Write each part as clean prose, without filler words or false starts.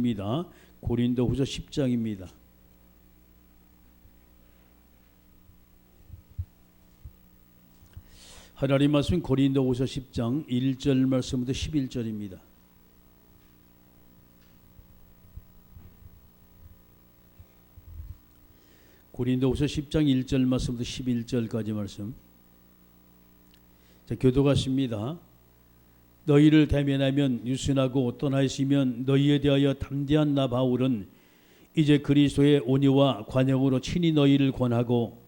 말씀입니다. 고린도후서 10장입니다. 하나님 말씀 고린도후서 10장 1절 말씀부터 11절입니다. 고린도후서 10장 1절 말씀부터 11절까지 말씀. 자, 교도같습니다. 너희를 대면하면 유순하고 떠나 있으면 너희에 대하여 담대한 나 바울은 이제 그리스도의 온유와 관용으로 친히 너희를 권하고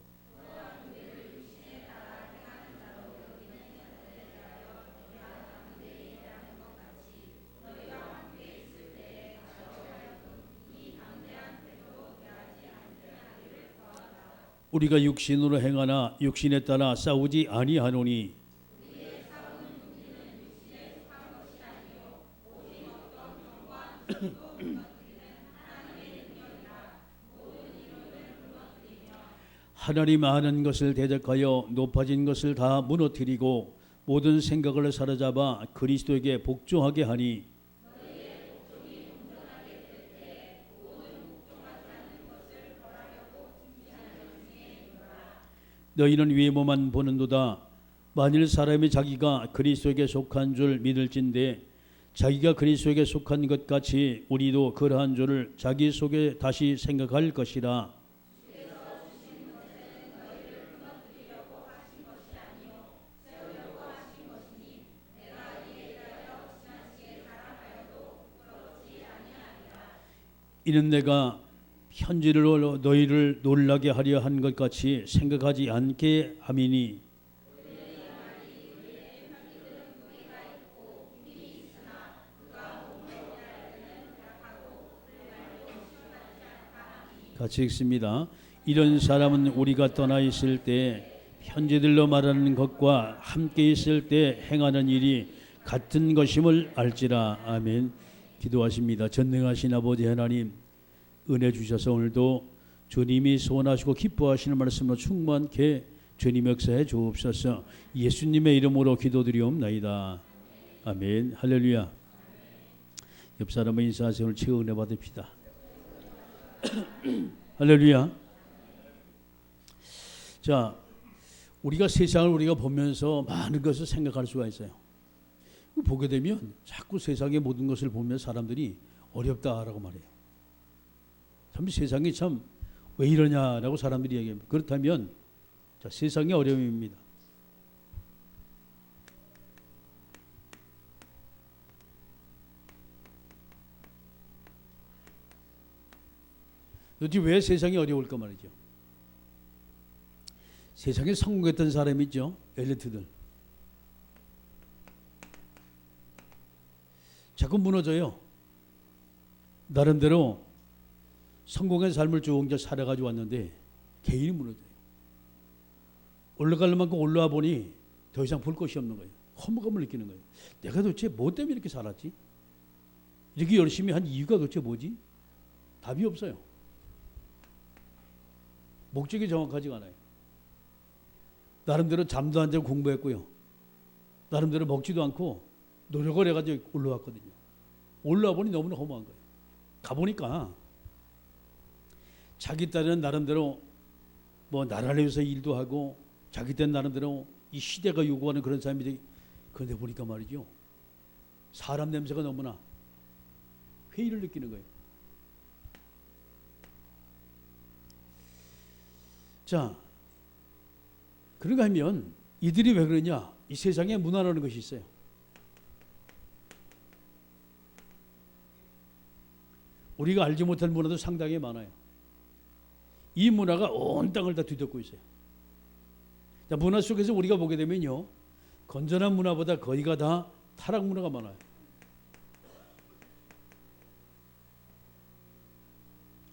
우리가 육신으로 행하나 육신에 따라 싸우지 아니하노니 하나님 아는 것을 대적하여 높아진 것을 다 무너뜨리고 모든 생각을 사로잡아 그리스도에게 복종하게 하니 너희는 외모만 보는도다. 만일 사람이 자기가 그리스도에게 속한 줄 믿을진대 자기가 그리스도에게 속한 것 같이 우리도 그러한 줄을 자기 속에 다시 생각할 것이라. 이는 내가 편지로 너희를 놀라게 하려 한 것 같이 생각하지 않게 함이니 같이 읽습니다. 이런 사람은 우리가 떠나 있을 때 편지들로 말하는 것과 함께 있을 때 행하는 일이 같은 것임을 알지라. 아멘. 기도하십니다. 전능하신 아버지 하나님, 은혜 주셔서 오늘도 주님이 소원하시고 기뻐하시는 말씀으로 충만케 주님 역사해 주옵소서. 예수님의 이름으로 기도드리옵나이다. 아멘. 할렐루야. 옆 사람의 인사하세요. 오늘 최고 은혜 받읍시다. 할렐루야. 자, 우리가 세상을 우리가 보면서 많은 것을 생각할 수가 있어요. 보게 되면 자꾸 세상의 모든 것을 보면 사람들이 어렵다라고 말해요. 참 세상이 참 왜 이러냐라고 사람들이 얘기합니다. 그렇다면 자, 세상의 어려움입니다. 도대체 왜 세상이 어려울까 말이죠. 세상에 성공했던 사람이 있죠. 엘리트들. 자꾸 무너져요. 나름대로 성공의 삶을 쭉 이제 살아가지고 왔는데 개인이 무너져요. 올라갈 만큼 올라와 보니 더 이상 볼 것이 없는 거예요. 허무감을 느끼는 거예요. 내가 도대체 뭐 때문에 이렇게 살았지? 이렇게 열심히 한 이유가 도대체 뭐지? 답이 없어요. 목적이 정확하지가 않아요. 나름대로 잠도 안 자고 공부했고요. 나름대로 먹지도 않고 노력을 해가지고 올라왔거든요. 올라와 보니 너무나 허무한 거예요. 가보니까 자기 딴에는 나름대로 뭐 나라를 위해서 일도 하고 자기 딴 나름대로 이 시대가 요구하는 그런 사람들이 그런데 보니까 말이죠. 사람 냄새가 너무나 회의를 느끼는 거예요. 자, 그런가 하면 이들이 왜 그러냐? 이 세상에 문화라는 것이 있어요. 우리가 알지 못할 문화도 상당히 많아요. 이 문화가 온 땅을 다 뒤덮고 있어요. 자, 문화 속에서 우리가 보게 되면요, 건전한 문화보다 거의가 다 타락 문화가 많아요.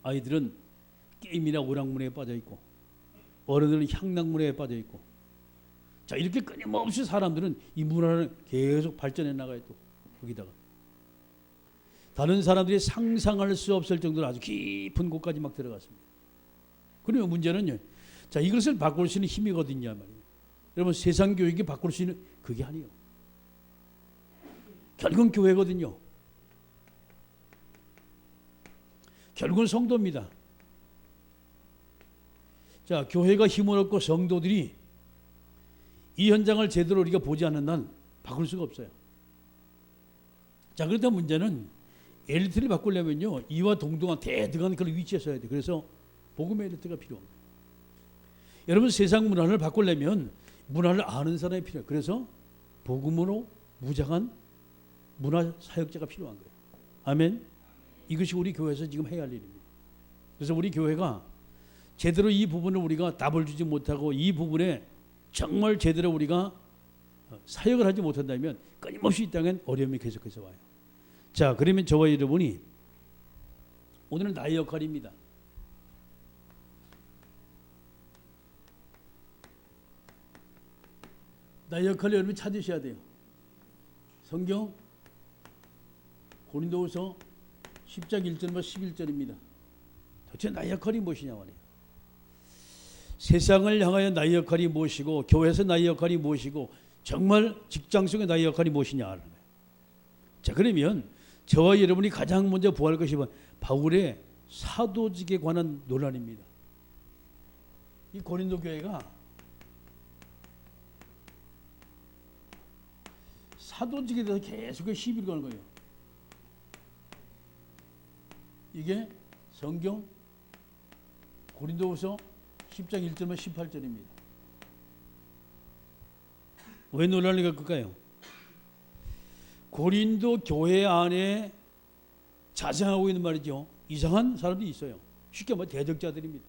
아이들은 게임이나 오락문화에 빠져 있고, 어른들은 향락문화에 빠져 있고, 자, 이렇게 끊임없이 사람들은 이 문화를 계속 발전해 나가요. 또 거기다가 다른 사람들이 상상할 수 없을 정도로 아주 깊은 곳까지 막 들어갔습니다. 그러면 문제는요, 자, 이것을 바꿀 수 있는 힘이 어딨냐 말이에요. 여러분, 세상 교육이 바꿀 수 있는 그게 아니에요. 결국은 교회거든요. 결국은 성도입니다. 자, 교회가 힘을 얻고 성도들이 이 현장을 제대로 우리가 보지 않는 한 바꿀 수가 없어요. 자, 그런데 문제는 엘리트를 바꾸려면요, 이와 동등한 대등한 그런 위치에 서야 돼. 그래서 복음의 엘리트가 필요합니다. 여러분, 세상 문화를 바꾸려면 문화를 아는 사람이 필요해요. 그래서 복음으로 무장한 문화 사역자가 필요한 거예요. 아멘. 이것이 우리 교회에서 지금 해야 할 일입니다. 그래서 우리 교회가 제대로 이 부분을 우리가 답을 주지 못하고 이 부분에 정말 제대로 우리가 사역을 하지 못한다면 끊임없이 이 땅엔 어려움이 계속해서 와요. 자, 그러면 저와 여러분이 오늘은 나의 역할입니다. 나의 역할을 여러분이 찾으셔야 돼요. 성경 고린도후서 10장 1절부터 11절입니다. 도대체 나의 역할이 무엇이냐 말이에요. 세상을 향하여 나의 역할이 무엇이고 교회에서 나의 역할이 무엇이고 정말 직장 속에 나의 역할이 무엇이냐. 자, 그러면 저와 여러분이 가장 먼저 보할 것이 바울의 사도직에 관한 논란입니다. 이 고린도 교회가 사도직에 대해서 계속 시비를 거는 거예요. 이게 성경 고린도후서 10장 1절부터 18절입니다. 왜 논란을 겪을까요? 고린도 교회 안에 자생하고 있는 말이죠. 이상한 사람들이 있어요. 쉽게 말해 대적자들입니다.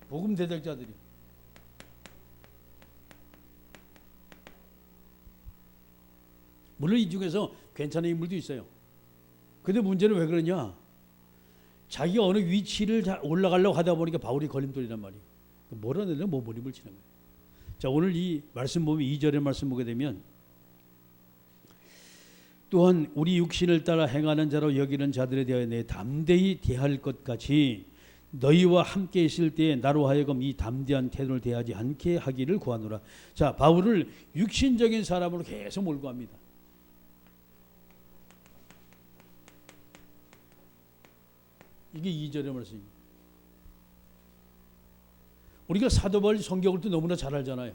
복음 대적자들이. 물론 이 중에서 괜찮은 인물도 있어요. 근데 문제는 왜 그러냐? 자기가 어느 위치를 올라가려고 하다 보니까 바울이 걸림돌이란 말이에요. 뭐라는 몸부림을 치는 거예요. 자, 오늘 이 말씀 보면 2절의 말씀 보게 되면 또한 우리 육신을 따라 행하는 자로 여기는 자들에 대하여 내 담대히 대할 것 같이 너희와 함께 있을 때에 나로 하여금 이 담대한 태도를 대하지 않게 하기를 구하노라. 자, 바울을 육신적인 사람으로 계속 몰고 갑니다. 이게 2절의 말씀입니다. 우리가 사도 바울 성격을 또 너무나 잘 알잖아요.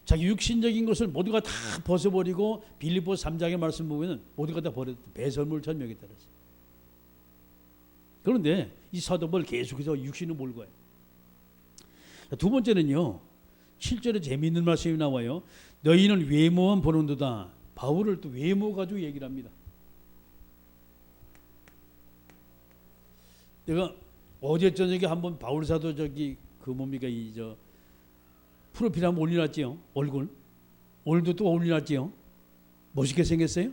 자기 육신적인 것을 모두가 다 벗어버리고 빌립보서 3장의 말씀 보면 모두가 다 버렸다. 배설물처럼 여기 따랐어요. 그런데 이 사도 바울 계속해서 육신을 몰고 와요. 두 번째는요, 7절에 재미있는 말씀이 나와요. 너희는 외모만 보는도다. 바울을 또 외모 가지고 얘기를 합니다. 내가 어제 저녁에 한번 바울 사도 그 뭡니까 프로필 한번 올려놨지요. 얼굴. 오늘도 또 올려놨지요. 멋있게 생겼어요.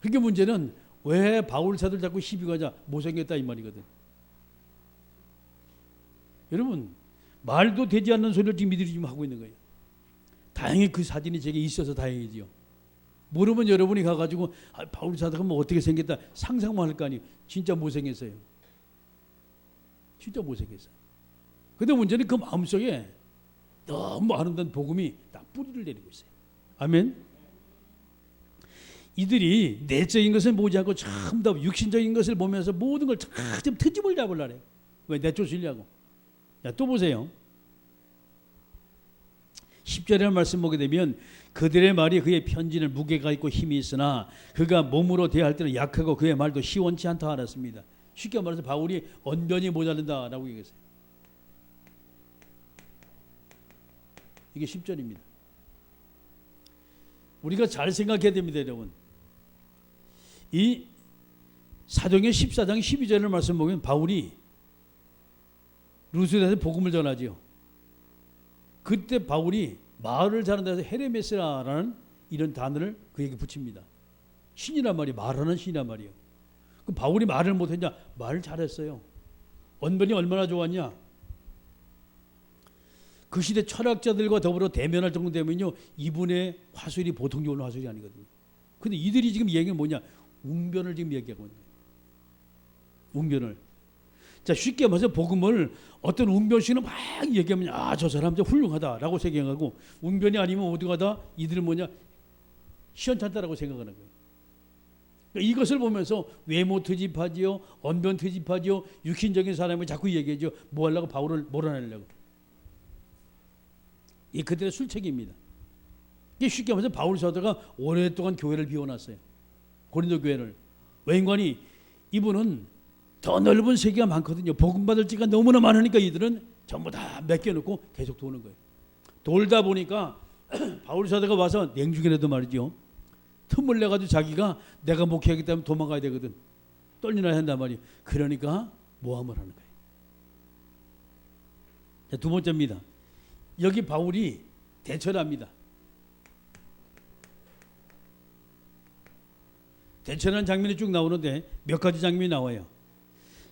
그게 문제는 왜 바울 사도를 자꾸 시비 가자 못생겼다 이 말이거든. 여러분, 말도 되지 않는 소리를 지금 이들이 지금 하고 있는 거예요. 다행히 그 사진이 제게 있어서 다행이지요. 모르면 여러분이 가가지고 바울 사도가 뭐 어떻게 생겼다 상상만 할 거 아니에요. 진짜 못생겼어요. 진짜 못생겼어요. 근데 문제는 그 마음속에 너무 아름다운 복음이 다 뿌리를 내리고 있어요. 아멘. 이들이 내적인 것을 보지 않고 전부 다 육신적인 것을 보면서 모든 걸 좀 트집을 잡으려고 해요. 왜? 내쫓으려고. 자, 또 보세요. 10절의 말씀 보게 되면 그들의 말이 그의 편지는 무게가 있고 힘이 있으나 그가 몸으로 대할 때는 약하고 그의 말도 시원치 않다 알았습니다. 쉽게 말해서 바울이 언변이 모자른다라고 얘기했어요. 이게 10절입니다. 우리가 잘 생각해야 됩니다, 여러분. 이 사도행전 14장 12절의 말씀 보면 바울이 루스드라에서 복음을 전하지요. 그때 바울이 말을 잘하는 데서 헤레메스라라는 이런 단어를 그에게 붙입니다. 신이란 말이 말하는 신이란 말이에요. 그럼 바울이 말을 못했냐? 말을 잘했어요. 언변이 얼마나 좋았냐? 그 시대 철학자들과 더불어 대면할 정도 되면요, 이분의 화술이 보통 좋은 화술이 아니거든요. 근데 이들이 지금 얘기가 뭐냐? 웅변을 지금 얘기하고 있는 거예요. 웅변을. 자, 쉽게 말해서 복음을 어떤 웅변씨는 막 얘기하면 저 사람 진짜 훌륭하다라고 생각하고 웅변이 아니면 모두가 다 이들은 뭐냐? 시원찮다라고 생각하는 거예요. 그러니까 이것을 보면서 외모 트집하지요, 언변 트집하지요, 육신적인 사람을 자꾸 얘기하죠. 뭐 하려고 바울을 몰아내려고. 이 그들의 술책입니다. 이게 쉽게 말해서 바울 사도가 오랫동안 교회를 비워놨어요. 고린도 교회를. 왜인관이 이분은 더 넓은 세계가 많거든요. 복음 받을 지가 너무나 많으니까 이들은 전부 다 맡겨놓고 계속 도는 거예요. 돌다 보니까 바울 사도가 와서 냉중이라도 말이죠. 틈을 내가지고 자기가 내가 목회하기 때문에 도망가야 되거든. 떨리나 한단 말이에요. 그러니까 모함을 하는 거예요. 자, 두 번째입니다. 여기 바울이 대처를 합니다. 대처라는 장면이 쭉 나오는데 몇 가지 장면이 나와요.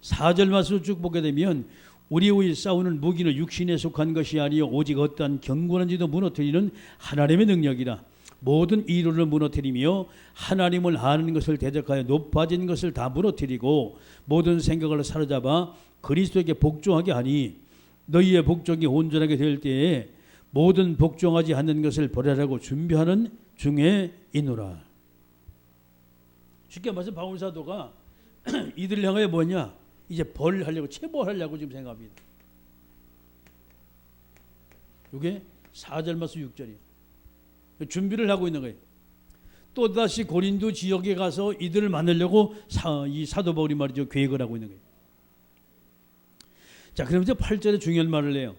4절 말씀을 쭉 보게 되면 우리의 싸우는 무기는 육신에 속한 것이 아니요 오직 어떠한 견고한 지도 무너뜨리는 하나님의 능력이라. 모든 이론을 무너뜨리며 하나님을 아는 것을 대적하여 높아진 것을 다 무너뜨리고 모든 생각을 사로잡아 그리스도에게 복종하게 하니 너희의 복종이 온전하게 될 때에 모든 복종하지 않는 것을 버리라고 준비하는 중에 있노라. 쉽게 말해서 바울 사도가 이들 향하여 뭐냐? 이제 벌하려고 체벌하려고 지금 생각합니다. 이게 4절 말씀 6절이에요. 준비를 하고 있는 거예요. 또다시 고린도 지역에 가서 이들을 만나려고 이 사도 바울이 말이죠. 계획을 하고 있는 거예요. 자, 그러면서 8절에 중요한 말을 해요.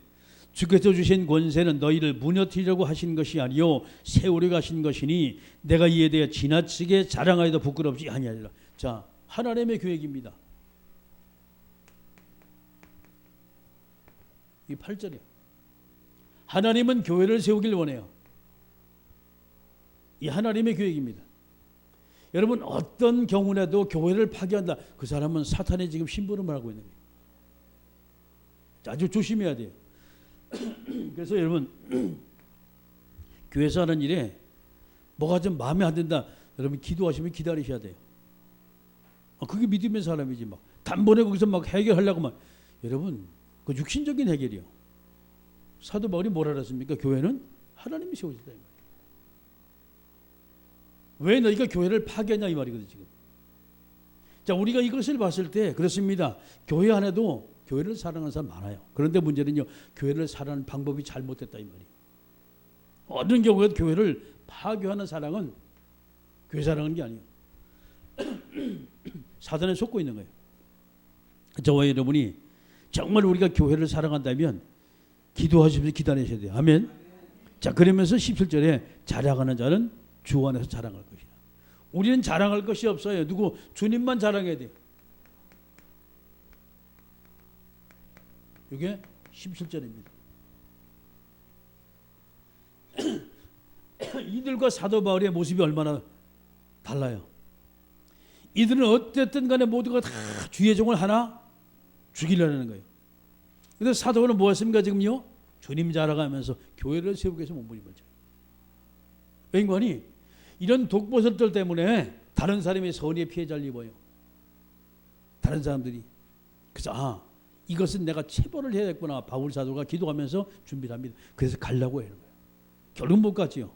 주께서 주신 권세는 너희를 무너뜨리려고 하신 것이 아니요 세우려고 하신 것이니 내가 이에 대해 지나치게 자랑하여도 부끄럽지 아니하리라. 자, 하나님의 계획입니다. 이 8절이에요. 하나님은 교회를 세우길 원해요. 이 하나님의 계획입니다. 여러분 어떤 경우라도 교회를 파괴한다. 그 사람은 사탄의 지금 심부름을 하고 있는 거예요. 아주 조심해야 돼요. 그래서 여러분 교회에서 하는 일에 뭐가 좀 마음에 안 든다. 여러분 기도하시면 기다리셔야 돼요. 그게 믿음의 사람이지 막 단번에 거기서 막 해결하려고 막 여러분 그 육신적인 해결이요. 사도 바울이 뭐라 그랬습니까? 교회는 하나님이 세우셨다. 왜 너희가 교회를 파괴하냐 이 말이거든요 지금. 자, 우리가 이것을 봤을 때 그렇습니다. 교회 안에도 교회를 사랑하는 사람 많아요. 그런데 문제는요, 교회를 사랑하는 방법이 잘못됐다 이 말이에요. 어떤 경우에도 교회를 파괴하는 사랑은 교회 사랑하는 게 아니에요. 사단에 속고 있는 거예요. 저와 여러분이 정말 우리가 교회를 사랑한다면 기도하시면서 기다리셔야 돼요. 아멘. 자, 그러면서 17절에 자랑하는 자는 주 안에서 자랑할 것이다. 우리는 자랑할 것이 없어요. 누구? 주님만 자랑해야 돼요. 이게 17절입니다. 이들과 사도 바울의 모습이 얼마나 달라요. 이들은 어쨌든 간에 모두가 다 주의 종을 하나 죽이려는 거예요. 그런데 사도 바울은 뭐 했습니까 지금요? 주님 자랑하면서 교회를 세우기 위해서 몸부림을 왠관이 이런 독보설들 때문에 다른 사람의 선의에 피해자를 입어요. 다른 사람들이. 그래서 이것은 내가 체벌을 해야겠구나. 바울 사도가 기도하면서 준비를 합니다. 그래서 가려고 하는 거예요. 결국 못 갔지요.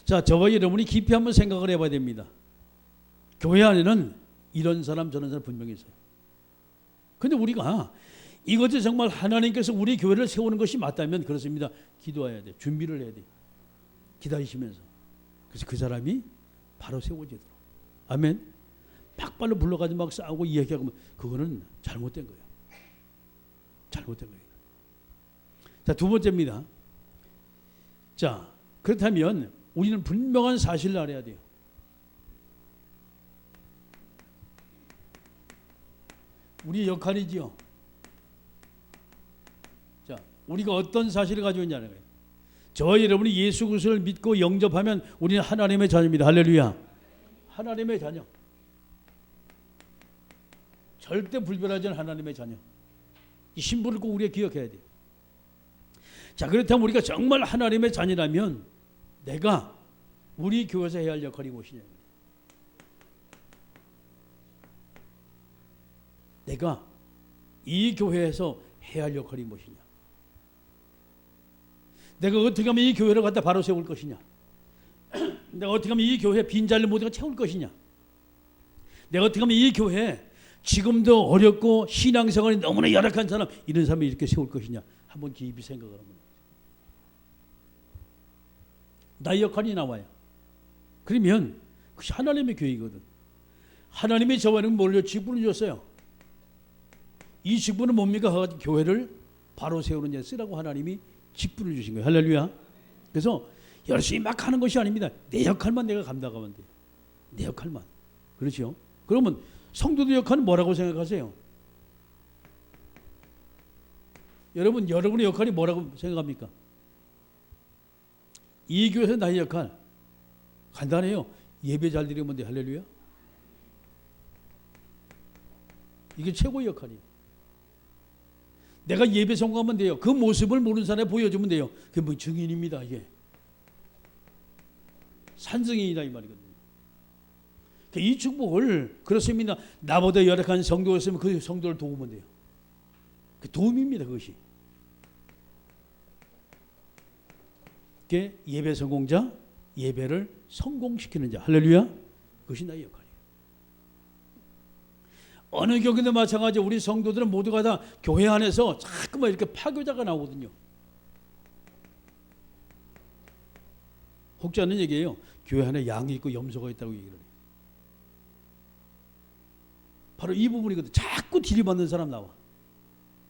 자, 저와 여러분이 깊이 한번 생각을 해봐야 됩니다. 교회 안에는 이런 사람 저런 사람 분명히 있어요. 근데 우리가 이것이 정말 하나님께서 우리 교회를 세우는 것이 맞다면 그렇습니다. 기도해야 돼. 준비를 해야 돼. 기다리시면서. 그래서 그 사람이 바로 세워지도록. 아멘. 막발로 불러가지고 막 싸우고 이야기하고 그거는 잘못된 거예요. 잘못된 거예요. 자, 두 번째입니다. 자, 그렇다면 우리는 분명한 사실을 알아야 돼요. 우리의 역할이지요. 자, 우리가 어떤 사실을 가지고 있냐는 거예요. 저와 여러분이 예수 그리스도를 믿고 영접하면 우리는 하나님의 자녀입니다. 할렐루야. 하나님의 자녀. 절대 불변하지 않은 하나님의 자녀. 이 신분을 꼭 우리가 기억해야 돼요. 자, 그렇다면 우리가 정말 하나님의 자녀라면 내가 우리 교회에서 해야 할 역할이 무엇이냐. 내가 이 교회에서 해야 할 역할이 무엇이냐. 내가 어떻게 하면 이 교회를 갖다 바로 세울 것이냐. 내가 어떻게 하면 이 교회 빈자리를 모두가 채울 것이냐? 내가 어떻게 하면 이 교회 지금도 어렵고 신앙생활이 너무나 열악한 사람, 이런 사람을 이렇게 세울 것이냐? 한번 깊이 생각을 하면 나의 역할이 나와요. 그러면 그것이 하나님의 교회이거든. 하나님이 저와는 뭘로 직분을 줬어요. 이 직분은 뭡니까? 교회를 바로 세우는 데 쓰라고 하나님이 직분을 주신 거예요. 할렐루야. 그래서 열심히 막 하는 것이 아닙니다. 내 역할만 내가 감당하면 돼요. 내 역할만. 그렇죠? 그러면 성도들 역할은 뭐라고 생각하세요? 여러분, 여러분의 역할이 뭐라고 생각합니까? 이 교회에서 나의 역할 간단해요. 예배 잘 드리면 돼. 할렐루야. 이게 최고의 역할이에요. 내가 예배 성공하면 돼요. 그 모습을 모르는 사람에 보여주면 돼요. 그게 뭐 증인입니다. 이게 산증인이다 이 말이거든요. 이 축복을 그렇습니다. 나보다 열악한 성도가 있으면 그 성도를 도우면 돼요. 그 도움입니다. 그것이. 그게 예배 성공자, 예배를 성공시키는 자. 할렐루야. 그것이 나의 역할이에요. 어느 교회도 마찬가지. 우리 성도들은 모두가 다 교회 안에서 자꾸만 이렇게 파교자가 나오거든요. 혹자는 얘기해요. 교회 안에 양이 있고 염소가 있다고 얘기를 해요. 바로 이 부분이거든. 자꾸 들이받는 사람 나와.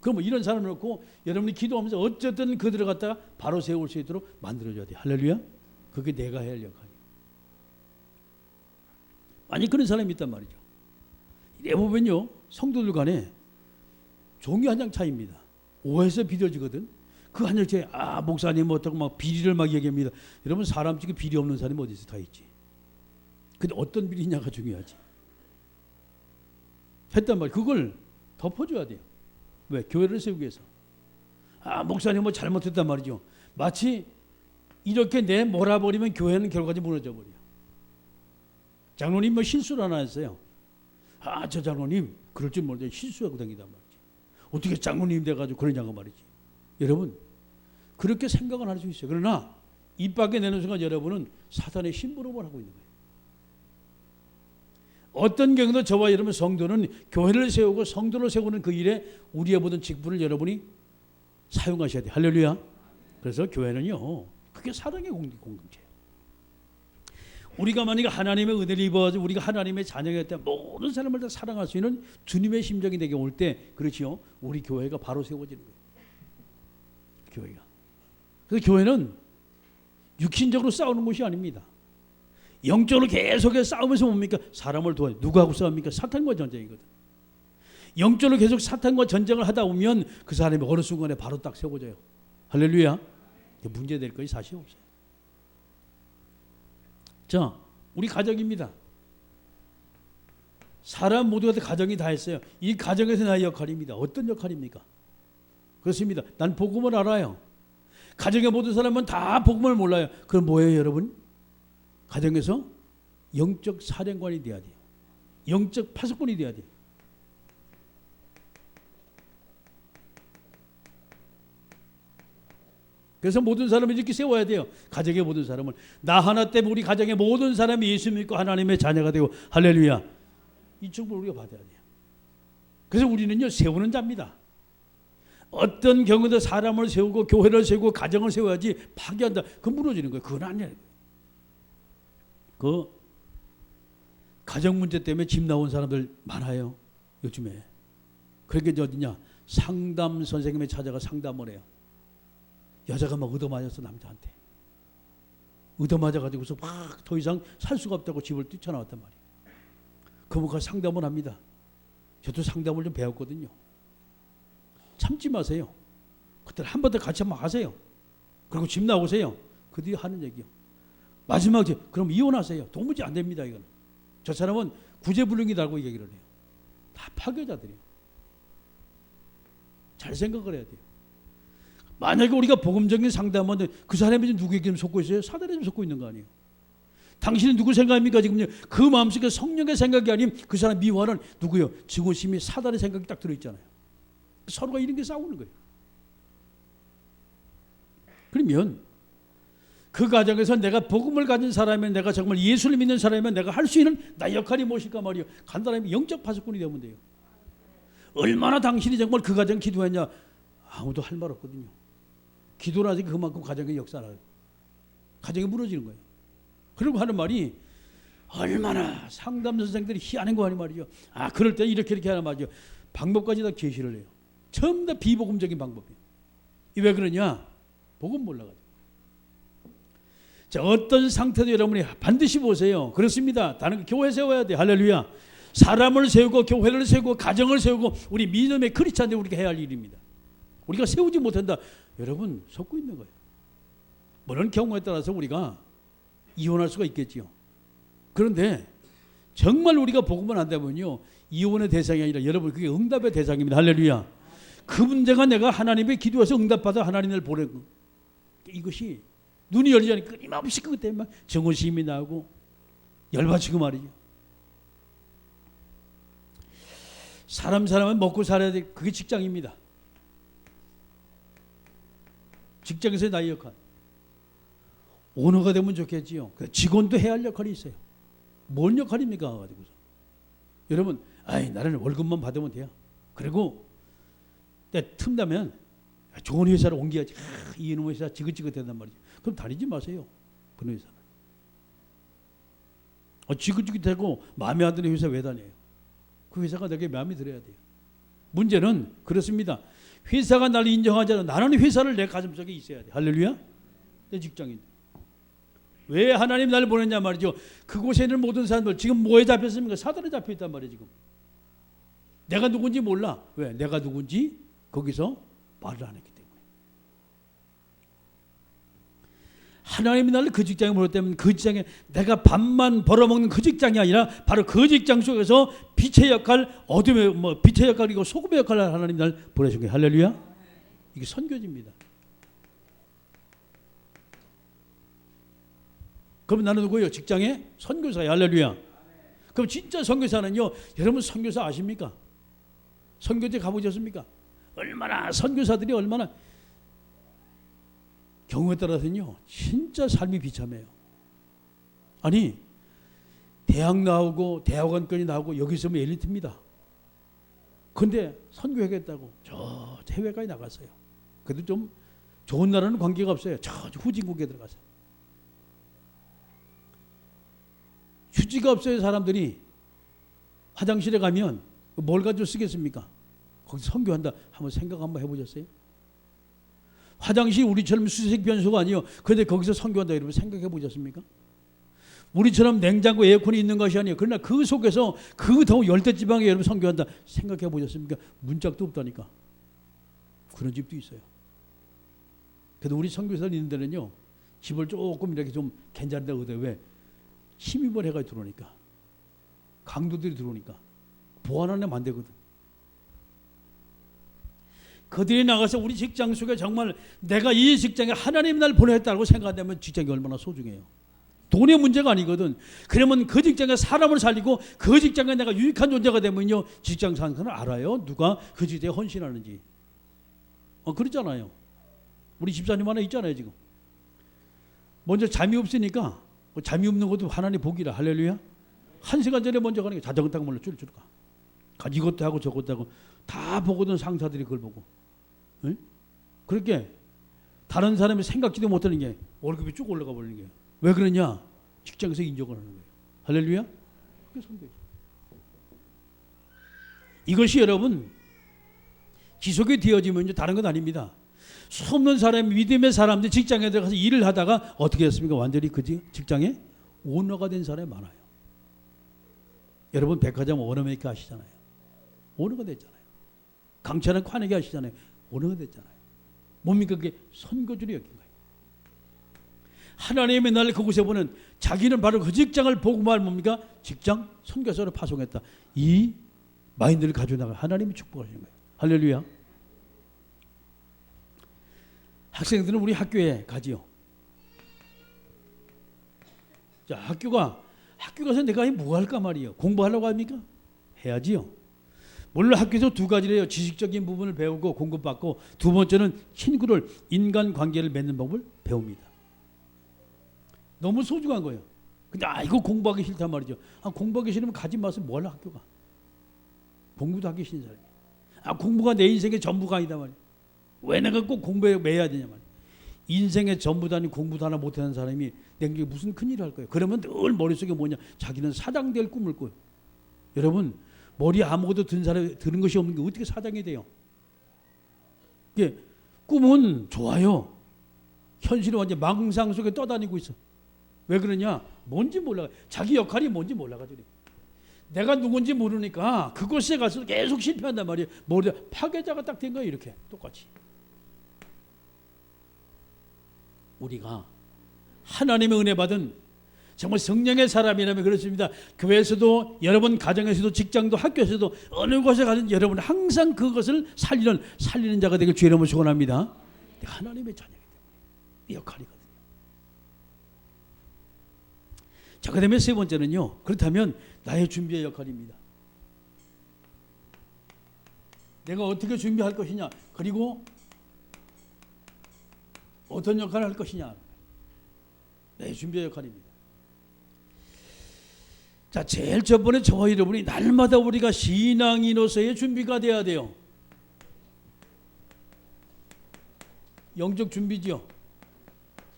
그러면 이런 사람을 놓고 여러분이 기도하면서 어쨌든 그들을 갖다가 바로 세울 수 있도록 만들어줘야 돼. 할렐루야. 그게 내가 해야 할 역할이에요. 아니 그런 사람이 있단 말이죠. 이래 보면요, 성도들 간에 종이 한 장 차이입니다. 오해서 비뎌지거든. 그 한 장 차이, 목사님 어떻고 막 비리를 막 얘기합니다. 여러분, 사람 중에 비리 없는 사람이 어디서 다 있지. 근데 어떤 비리냐가 중요하지. 했단 말이에요. 그걸 덮어줘야 돼요. 왜? 교회를 세우기 위해서. 목사님 뭐 잘못했단 말이죠. 마치 이렇게 내 몰아버리면 교회는 결과까지 무너져 버려요. 장로님 뭐 실수를 하나 했어요. 저 장로님 그럴 줄 모르는데 실수하고 다니단 말이지. 어떻게 장로님 돼가지고 그러냐고 말이지. 여러분, 그렇게 생각은 할 수 있어요. 그러나 입 밖에 내는 순간 여러분은 사탄의 심부름을 하고 있는 거예요. 어떤 경우도 저와 여러분 성도는 교회를 세우고 성도를 세우는 그 일에 우리의 모든 직분을 여러분이 사용하셔야 돼요. 할렐루야. 그래서 교회는요, 그게 사랑의 공동체예요. 우리가 만약에 하나님의 은혜를 입어가지고 우리가 하나님의 자녀가 때 모든 사람을 다 사랑할 수 있는 주님의 심정이 되게 올 때, 그렇지요, 우리 교회가 바로 세워지는 거예요. 교회가. 그래서 교회는 육신적으로 싸우는 것이 아닙니다. 영적으로 계속해서 싸우면서 뭡니까? 사람을 도와요. 누구하고 싸웁니까? 사탄과 전쟁이거든. 영적으로 계속 사탄과 전쟁을 하다 보면 그 사람이 어느 순간에 바로 딱 세워져요. 할렐루야. 문제될 것이 사실 없어요. 자, 우리 가정입니다. 사람 모두가 가정이 다 있어요. 이 가정에서 나의 역할입니다. 어떤 역할입니까? 그렇습니다. 난 복음을 알아요. 가정의 모든 사람은 다 복음을 몰라요. 그럼 뭐예요, 여러분? 가정에서 영적 사령관이 돼야 돼요. 영적 파수꾼이 돼야 돼요. 그래서 모든 사람을 이렇게 세워야 돼요. 가정의 모든 사람을. 나 하나 때문에 우리 가정의 모든 사람이 예수 믿고 하나님의 자녀가 되고, 할렐루야. 이 축복을 우리가 받아야 돼요. 그래서 우리는요, 세우는 자입니다. 어떤 경우도 사람을 세우고 교회를 세우고 가정을 세워야지 파괴한다. 그건 무너지는 거예요. 그건 아니에요. 그 가정 문제 때문에 집 나온 사람들 많아요. 요즘에. 그러니까 어디냐? 상담 선생님이 찾아가 상담을 해요. 여자가 막 얻어맞았어, 남자한테. 얻어맞아가지고서 막 더 이상 살 수가 없다고 집을 뛰쳐나왔단 말이에요. 그분 가서 상담을 합니다. 저도 상담을 좀 배웠거든요. 참지 마세요. 그때 한 번 더 같이 한번 하세요. 그리고 집 나오세요. 그 뒤에 하는 얘기요. 마지막에 그럼 이혼하세요. 도무지 안 됩니다. 이건. 저 사람은 구제불능이라고 얘기를 해요. 다 파괴자들이에요. 잘 생각을 해야 돼요. 만약에 우리가 복음적인 상담하는데 그 사람이 지금 누구에게 좀 속고 있어요? 사단에 좀 속고 있는 거 아니에요? 당신은 누구 생각입니까? 지금요. 그 마음속에 성령의 생각이 아닌 그 사람 미워하는 누구요? 증오심이 사단의 생각이 딱 들어있잖아요. 서로가 이런 게 싸우는 거예요. 그러면 그 가정에서 내가 복음을 가진 사람이면, 내가 정말 예수를 믿는 사람이면 내가 할 수 있는 나 역할이 무엇일까 말이요. 간단하게 영적 파수꾼이 되면 돼요. 얼마나 당신이 정말 그 가정 기도했냐, 아무도 할 말 없거든요. 기도를 하지 그만큼 가정의 역사를, 가정이 무너지는 거예요. 그리고 하는 말이 얼마나 상담 선생들이 희한한 거 하는 말이죠. 아, 그럴 때 이렇게 하는 말이죠. 방법까지 다 계시를 해요. 전부 다 비복음적인 방법이에요. 왜 그러냐? 복음 몰라가지고. 자, 어떤 상태도 여러분이 반드시 보세요. 그렇습니다. 다른 교회 세워야 돼. 할렐루야. 사람을 세우고 교회를 세우고 가정을 세우고 우리 믿음의 크리스찬들 우리가 해야 할 일입니다. 우리가 세우지 못한다. 여러분 속고 있는 거예요. 물론 경우에 따라서 우리가 이혼할 수가 있겠지요. 그런데 정말 우리가 복음을 안 되면요, 이혼의 대상이 아니라 여러분 그게 응답의 대상입니다. 할렐루야. 그 문제가 내가 하나님의 기도에서 응답받아 하나님을 보낸 거. 이것이 눈이 열리지 않으니 끊임없이 그것 때문에 정오심이 나고 열받치고 말이죠. 사람은 먹고 살아야 돼. 그게 직장입니다. 직장에서의 나의 역할. 오너가 되면 좋겠지요. 직원도 해야 할 역할이 있어요. 뭔 역할입니까? 가지고서 여러분, 나는 월급만 받으면 돼요. 그리고 틈나면 좋은 회사로 옮겨야지. 이놈 회사 지긋지긋하단 말이죠. 그럼 다니지 마세요. 그 회사는. 지긋지긋하고 마음에 안 드는 회사 왜 다녀요? 그 회사가 내게 마음에 들어야 돼요. 문제는 그렇습니다. 회사가 나를 인정하지 않아. 나는 회사를 내 가슴속에 있어야 돼. 할렐루야. 내 직장인데. 왜 하나님 나를 보냈냐 말이죠. 그곳에 있는 모든 사람들 지금 뭐에 잡혔습니까? 사단에 잡혀있단 말이에요. 지금 내가 누군지 몰라. 왜? 내가 누군지 거기서 말을 안 했기 때문에. 하나님이 나를 그 직장에 보냈다면 그 직장에 내가 밥만 벌어먹는 그 직장이 아니라 바로 그 직장 속에서 빛의 역할, 어둠의 빛의 역할이고 소금의 역할을 하나님 나를 보내신 거예요. 할렐루야. 이게 선교지입니다. 그럼 나는 누구예요? 직장에 선교사예요. 할렐루야. 그럼 진짜 선교사는요, 여러분 선교사 아십니까? 선교제 가보셨습니까? 얼마나 선교사들이 얼마나 경우에 따라서는요 진짜 삶이 비참해요. 아니 대학 나오고 대학원까지 나오고 여기 있으면 엘리트입니다. 근데 선교하겠다고 저 해외까지 나갔어요. 그래도 좀 좋은 나라는 관계가 없어요. 저 후진국에 들어갔어요. 휴지가 없어요. 사람들이 화장실에 가면 뭘 가지고 쓰겠습니까? 거기서 선교한다. 한번 생각 한번 해보셨어요? 화장실이 우리처럼 수색 변소가 아니에요. 그런데 거기서 선교한다. 여러분 생각해 보셨습니까? 우리처럼 냉장고 에어컨이 있는 것이 아니에요. 그러나 그 속에서 그 더운 열대지방에 여러분 선교한다. 생각해 보셨습니까? 문짝도 없다니까. 그런 집도 있어요. 그래도 우리 선교사들 있는 데는요, 집을 조금 이렇게 좀 괜찮다고 그래요. 왜? 힘입을 해가 들어오니까. 강도들이 들어오니까. 보안 안 하면 안 되거든. 그들이 나가서 우리 직장 속에 정말 내가 이 직장에 하나님 날 보냈다고 생각한다면 직장이 얼마나 소중해요. 돈의 문제가 아니거든. 그러면 그 직장에 사람을 살리고 그 직장에 내가 유익한 존재가 되면요, 직장 사는 사람은 알아요. 누가 그 직장에 헌신하는지. 그러잖아요. 우리 집사님 하나 있잖아요. 지금 먼저 잠이 없으니까, 잠이 없는 것도 하나님 복이라. 할렐루야. 1시간 전에 먼저 가는 게 자전거 타고 몰라 쭈르쭈르 가. 이것도 하고 저것도 하고 다 보거든. 상사들이 그걸 보고. 응? 그렇게 다른 사람이 생각지도 못하는 게 월급이 쭉 올라가 버리는 거예요. 왜 그러냐? 직장에서 인정을 하는 거예요. 할렐루야. 그게 선교죠. 이것이 여러분 지속이 되어지면 다른 건 아닙니다. 수없는 사람, 믿음의 사람들 직장에 들어가서 일을 하다가 어떻게 됐습니까? 완전히 그 직장에 오너가 된 사람이 많아요. 여러분 백화점 오너메이커 하시잖아요. 오너가 됐잖아요. 강철한 관에게 하시잖아요. 오너가 됐잖아요. 뭡니까? 그게 선교주로 여긴 거예요. 하나님의 날 그곳에 보는 자기는 바로 그 직장을 복음할 뭡니까? 직장 선교사로 파송했다. 이 마인드를 가지고 나가 하나님이 축복하시는 거예요. 할렐루야. 학생들은 우리 학교에 가지요. 자, 학교 가서 내가 뭐 할까 말이에요. 공부하려고 합니까? 해야지요. 물론 학교에서 두 가지를 해요. 지식적인 부분을 배우고 공급받고, 두 번째는 친구를, 인간관계를 맺는 법을 배웁니다. 너무 소중한 거예요. 근데 이거 공부하기 싫단 말이죠. 공부하기 싫으면 가지 마세요. 뭘 학교 가. 공부도 하기 싫은 사람이. 공부가 내 인생의 전부가 아니다 말이야. 왜 내가 꼭 공부에 매야 되냐 말이야. 인생의 전부도 아닌 공부도 하나 못하는 사람이 내게 무슨 큰일을 할 거예요. 그러면 늘 머릿속에 뭐냐, 자기는 사장 될 꿈을 꿔요. 여러분, 머리에 아무것도 드는 것이 없는 게 어떻게 사장이 돼요? 이게 꿈은 좋아요. 현실은 완전 망상 속에 떠다니고 있어. 왜 그러냐? 뭔지 몰라. 자기 역할이 뭔지 몰라가지고. 내가 누군지 모르니까 그곳에 가서 계속 실패한단 말이에요. 머리에 파괴자가 딱 된 거예요. 이렇게 똑같이. 우리가 하나님의 은혜 받은 정말 성령의 사람이라면 그렇습니다. 교회에서도 여러분 가정에서도 직장도 학교에서도 어느 곳에 가든 여러분 항상 그것을 살리는 자가 되길 주의 이름으로 축원합니다. 하나님의 자녀이기 때문에 이 역할이거든요. 자, 그다음에 세 번째는요. 그렇다면 나의 준비의 역할입니다. 내가 어떻게 준비할 것이냐, 그리고 어떤 역할을 할 것이냐, 내 준비의 역할입니다. 자, 제일 첫 번째 저와 여러분이 날마다 우리가 신앙인으로서의 준비가 돼야 돼요. 영적 준비죠.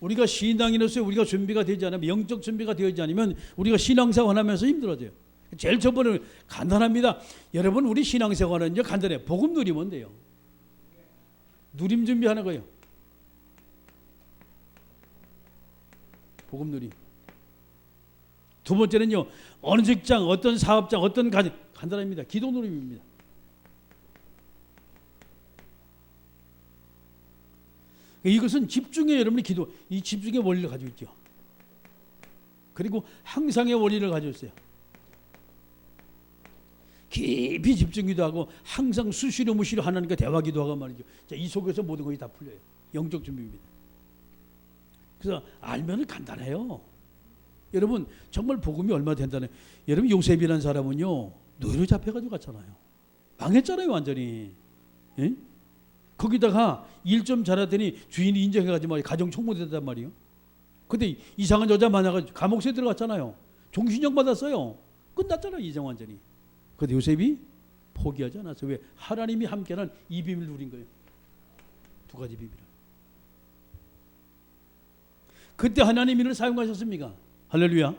우리가 신앙인으로서 우리가 준비가 되지 않으면, 영적 준비가 되지 않으면 우리가 신앙생활 하면서 힘들어져요. 제일 첫 번째는 간단합니다. 여러분, 우리 신앙생활은 이제 간단해. 복음 누리면 돼요. 누림 준비하는 거예요. 복음 누림. 두 번째는요, 어느 직장, 어떤 사업장, 어떤 가정, 간단합니다. 기도 누림입니다. 이것은 집중의 여러분이 기도, 이 집중의 원리를 가지고 있죠. 그리고 항상의 원리를 가지고 있어요. 깊이 집중기도 하고 항상 수시로 무시로 하나님과 대화기도 하고 말이죠. 자, 이 속에서 모든 것이 다 풀려요. 영적 준비입니다. 그래서 알면은 간단해요. 여러분, 정말 복음이 얼마 된다네. 여러분, 요셉이라는 사람은요, 노예로 잡혀가지고 갔잖아요. 망했잖아요, 완전히. 예? 거기다가 일 좀 잘하더니 주인이 인정해가지고 말이에요. 가정 총무됐단 말이에요. 근데 이상한 여자 만나가지고 감옥에 들어갔잖아요. 종신형 받았어요. 끝났잖아요, 이장 완전히. 근데 요셉이 포기하지 않았어요. 왜? 하나님이 함께한 이 비밀을 누린 거예요. 두 가지 비밀을. 그때 하나님이 이를 사용하셨습니까? 할렐루야.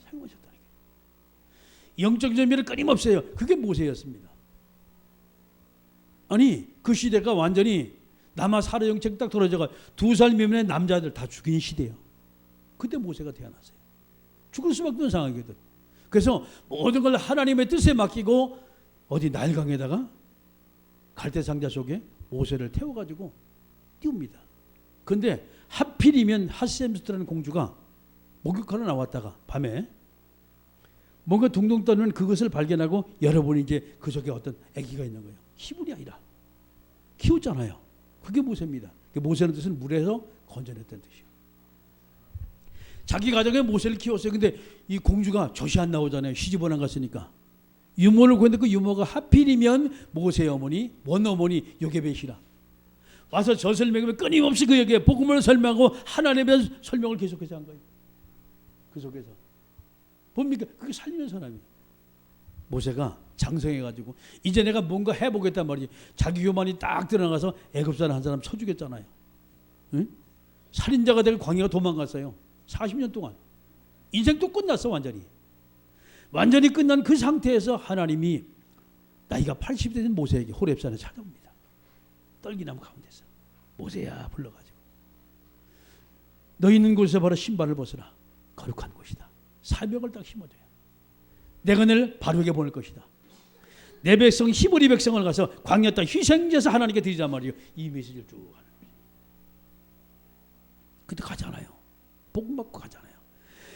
사용하셨다는 거예요. 영적 준비를 끊임없이 해요. 그게 모세였습니다. 아니, 그 시대가 완전히 남아 사례 정책 딱 돌아져가 2살 미만의 남자들 다 죽인 시대예요. 그때 모세가 태어났어요. 죽을 수밖에 없는 상황이거든. 그래서 모든 걸 하나님의 뜻에 맡기고 어디 나일강에다가 갈대 상자 속에 모세를 태워가지고 띄웁니다. 그런데 하필이면 하셈스트라는 공주가 목욕하러 나왔다가 밤에 뭔가 둥둥 떠는 그것을 발견하고 여러분이 이제 그 속에 어떤 아기가 있는 거예요. 희분이 아니라 키웠잖아요. 그게 모세입니다. 모세는 뜻은 물에서 건져냈다는 뜻이에요. 자기 가정에 모세를 키웠어요. 근데 이 공주가 젖이 안 나오잖아요. 시집을 안 갔으니까. 유모를 구했는데 그 유모가 하필이면 모세의 어머니, 원 어머니 요게벳이라. 와서 젖을 먹이면 끊임없이 그에게 복음을 설명하고 하나님에 대한 설명을 계속해서 한 거예요. 그 속에서. 뭡니까? 그게 살리는 사람이에요. 모세가 장성해가지고 이제 내가 뭔가 해보겠단 말이지. 자기 교만이 딱 드러나가서 애굽 사람 한 사람 쳐주겠잖아요. 응? 살인자가 되고 광야가 도망갔어요. 40년 동안. 인생도 끝났어 완전히. 완전히 끝난 그 상태에서 하나님이 나이가 80대 된 모세에게 호렙산에 찾아옵니다. 떨기나무 가운데서. 모세야 불러가지고. 너 있는 곳에서 바로 신발을 벗으라. 거룩한 곳이다. 사명을 딱 심어줘요. 내가 너를 바르게 보낼 것이다. 내 백성 히브리 백성을 가서 광야 땅 희생제사 하나님께 드리자 말이에요. 이 메시지를 쭉 하는 거예요. 그때 가잖아요. 복 받고 가잖아요.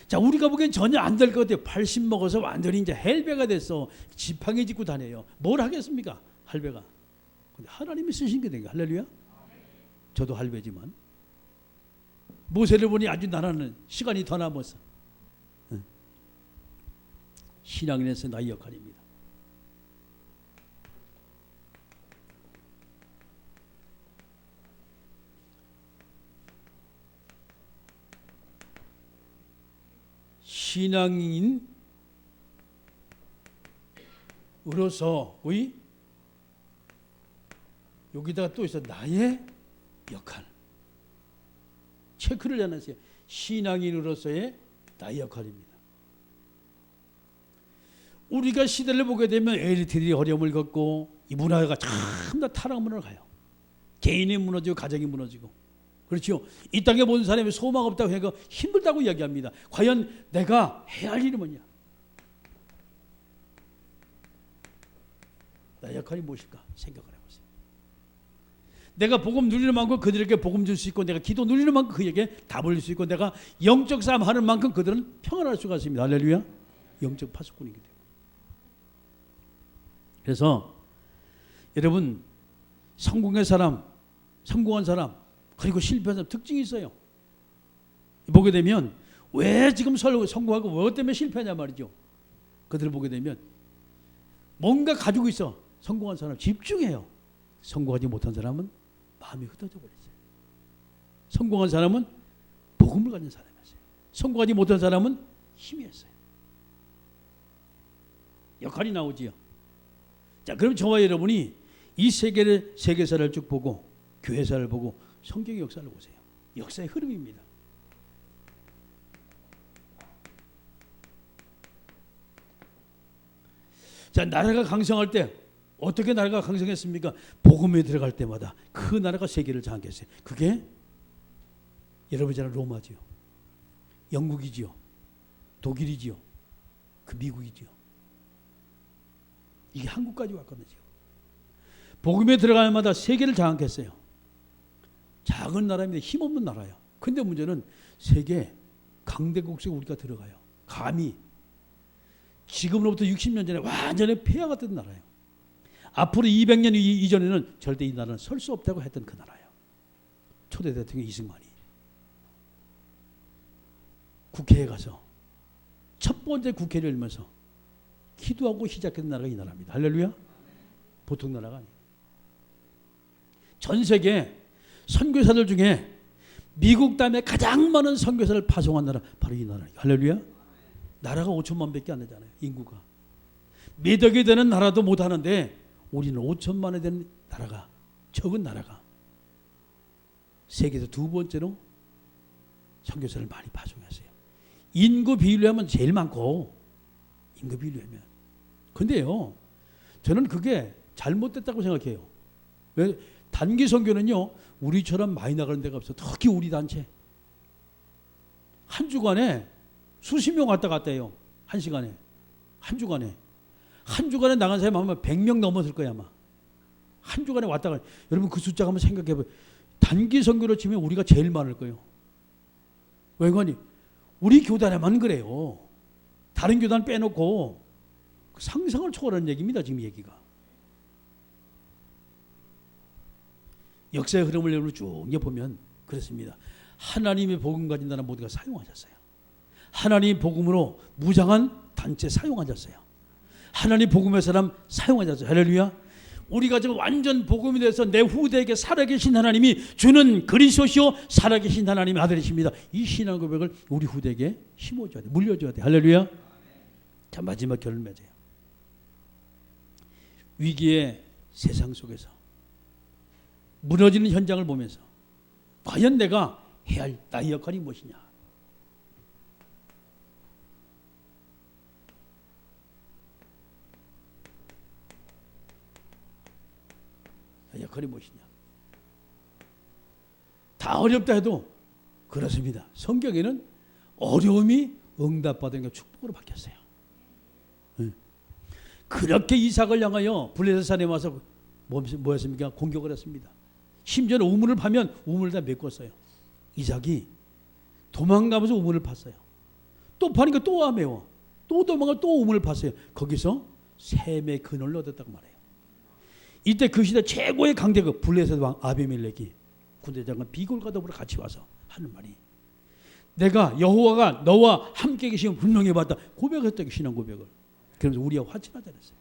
자, 우리가 보기엔 전혀 안 될 것 같아요. 80 먹어서 완전히 이제 헬배가 됐어. 지팡이 짚고 다녀요. 뭘 하겠습니까? 할배가. 근데 하나님이 쓰신 게 된 거예요. 할렐루야. 저도 할배지만 모세를 보니 아주 나라는 시간이 더 남았어. 신앙인에서 나의 역할입니다. 신앙인으로서의 여기다가 또 있어 나의 역할. 체크를 해놨어요. 신앙인으로서의 나의 역할입니다. 우리가 시대를 보게 되면 엘리트들이 어려움을 겪고 이 문화가 참다 타락 문화로 가요. 개인이 무너지고 가정이 무너지고. 그렇죠. 이 땅에 본 사람이 소망 없다고 해서 힘들다고 이야기합니다. 과연 내가 해야 할 일이 뭐냐? 나의 역할이 무엇일까 생각을 해보세요. 내가 복음 누리는 만큼 그들에게 복음 줄 수 있고, 내가 기도 누리는 만큼 그에게 답을 줄 수 있고, 내가 영적 싸움 하는 만큼 그들은 평안할 수가 있습니다. 할렐루야. 영적 파수꾼이기 때문에. 그래서 여러분, 성공한 사람 그리고 실패한 사람 특징이 있어요. 보게 되면 왜 지금 성공하고 뭐 때문에 실패하냐 말이죠. 그들을 보게 되면 뭔가 가지고 있어. 성공한 사람 집중해요. 성공하지 못한 사람은 마음이 흩어져 버렸어요. 성공한 사람은 복음을 가진 사람이었어요. 성공하지 못한 사람은 힘이 했어요. 역할이 나오지요. 자, 그럼 저와 여러분이 이 세계사를 쭉 보고 교회사를 보고 성경의 역사를 보세요. 역사의 흐름입니다. 자, 나라가 강성할 때 어떻게 나라가 강성했습니까? 복음에 들어갈 때마다 그 나라가 세계를 장악했어요. 그게 여러분 잘 아는 로마지요. 영국이지요. 독일이지요. 그 미국이지요. 이게 한국까지 왔거든요. 복음에 들어갈 때마다 세계를 장악했어요. 작은 나라입니다. 힘없는 나라예요. 근데 문제는 세계 강대국 속에 우리가 들어가요. 감히 지금으로부터 60년 전에 완전히 폐하 같은 나라예요. 앞으로 200년 이전에는 절대 이 나라는 설 수 없다고 했던 그 나라예요. 초대 대통령 이승만이 국회에 가서 첫 번째 국회를 열면서 기도하고 시작했던 나라가 이 나라입니다. 할렐루야. 보통 나라가 아니에요. 전 세계 선교사들 중에 미국 다음에 가장 많은 선교사를 파송한 나라 바로 이 나라예요. 할렐루야. 나라가 5천만 밖에 안 되잖아요. 인구가. 몇 억이 되는 나라도 못하는데 우리는 5천만이 되는 나라가, 적은 나라가 세계에서 두 번째로 선교사를 많이 파송했어요. 인구 비율로 하면 제일 많고, 인구 비율로 하면. 근데요, 저는 그게 잘못됐다고 생각해요. 왜? 단기 선교는요, 우리처럼 많이 나가는 데가 없어. 특히 우리 단체. 한 주간에 수십 명 왔다 갔다 해요. 한 시간에. 한 주간에. 한 주간에 나간 사람이 아마 100명 넘었을 거야, 아마. 한 주간에 왔다 갔다. 여러분 그 숫자 한번 생각해 보세요. 단기 선교로 치면 우리가 제일 많을 거예요. 왜냐하니 우리 교단에만 그래요. 다른 교단 빼놓고 상상을 초월하는 얘기입니다. 지금 얘기가. 역사의 흐름을 여러분 쭉 보면 그렇습니다. 하나님의 복음 가진 나라 모두가 사용하셨어요. 하나님의 복음으로 무장한 단체 사용하셨어요. 하나님 복음의 사람 사용하셨어요. 할렐루야. 우리가 지금 완전 복음이 돼서 내 후대에게 살아계신 하나님이 주는 그리스도시요 살아계신 하나님의 아들이십니다. 이 신앙 고백을 우리 후대에게 심어줘야 돼. 물려줘야 돼. 할렐루야. 자, 마지막 결론 맺어요. 위기의 세상 속에서 무너지는 현장을 보면서 과연 내가 해야 할 나의 역할이 무엇이냐. 역할이 무엇이냐. 다 어렵다 해도 그렇습니다. 성경에는 어려움이 응답받은 게 축복으로 바뀌었어요. 그렇게 이삭을 향하여 블레셋산에 와서 뭐였습니까? 공격을 했습니다. 심지어는 우물을 파면 우물을 다 메꿨어요. 이삭이 도망가면서 우물을 팠어요. 또 파니까 또 와매워. 또 도망가 또 우물을 팠어요. 거기서 샘의 근원을 얻었다고 말해요. 이때 그 시대 최고의 강대국 블레셋 왕 아비멜렉이 군대장관 비골과 더불어 같이 와서 하는 말이, 내가 여호와가 너와 함께 계시면 분명히 봤다. 고백했다. 신앙 고백을. 그러면서 우리와 화친하자 그랬어요.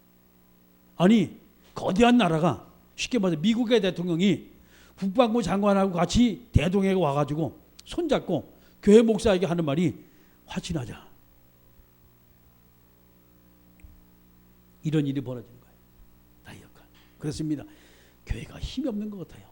아니 거대한 나라가, 쉽게 말해서 미국의 대통령이 국방부 장관하고 같이 대동해가 와가지고 손잡고 교회 목사에게 하는 말이 화친하자. 이런 일이 벌어지는 거예요. 나의 역할. 그렇습니다. 교회가 힘이 없는 것 같아요.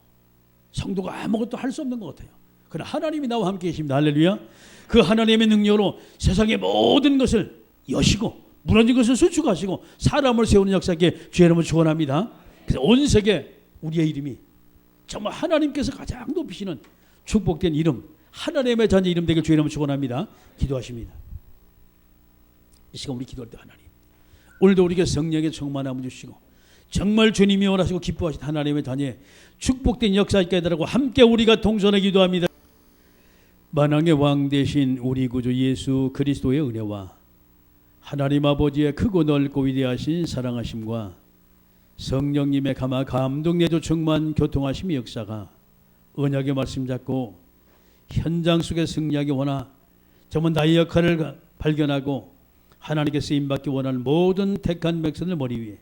성도가 아무것도 할 수 없는 것 같아요. 그러나 하나님이 나와 함께 계십니다. 할렐루야. 그 하나님의 능력으로 세상의 모든 것을 여시고 무너진 것을 수축하시고 사람을 세우는 역사께 주의 이름을 축원합니다. 그래서 온 세계 우리의 이름이 정말 하나님께서 가장 높이시는 축복된 이름, 하나님의 자녀 이름 되길 주의 이름을 축원합니다. 기도하십니다. 이 시간 우리 기도할 때 하나님, 오늘도 우리에게 성령의 충만함을 주시고 정말 주님이 원하시고 기뻐하신 하나님의 자녀의 축복된 역사 있게 해달라고 함께 우리가 동선에 기도합니다. 만왕의 왕 되신 우리 구주 예수 그리스도의 은혜와 하나님 아버지의 크고 넓고 위대하신 사랑하심과 성령님의 감동 내조 충만 교통하심의 역사가 언약의 말씀 잡고 현장 속에 승리하기 원하 정말 나의 역할을 발견하고 하나님께 쓰임받기 원하는 모든 택한 백성들 머리 위에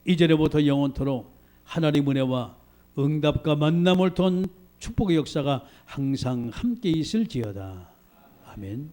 이제부터 영원토록 하나님 은혜와 응답과 만남을 통한 축복의 역사가 항상 함께 있을지어다. 아멘.